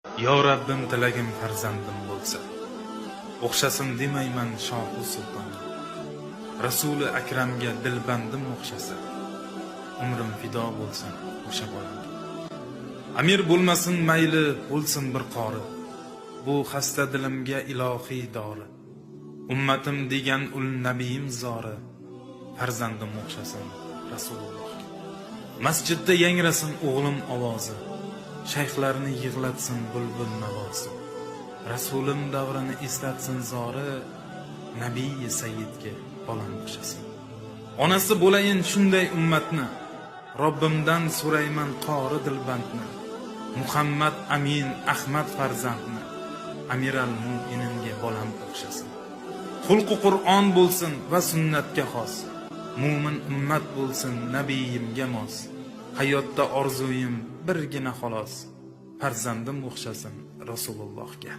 Yo Rabbim tilagim farzandim bo'lsa, o'xshasin demayman shohu sulton. Rasuli akramga dilbandim o'xshasa, umrim fido bo'lsin o'sha bolaga. Amir bo'lmasin mayli bo'lsin bir qori, bu xasta dilimga ilohiy dori. Ummatim degan ul nabiyim zori, farzandim o'xshasin Rasulullohga. Masjidda yangrasin o'g'lim ovozi, shayxlarni yig'latsin bulbul navosi. Rasulim davrini eslatsin zori, nabiy sayyidga bolam o'xshasin. Onasi bo'layin shunday ummatni, Robbimdan so'rayman qori dilbandni. Muhammad Amin Ahmad farzandni, Amiral Mu'minimga bolam o'xshasin. Xulqi Qur'on bo'lsin va sunnatga xos, mu'min ummat bo'lsin nabiyimga mos. Hayotda orzuyim birgina xolos, farzandim o'xshasin Rasulullohga.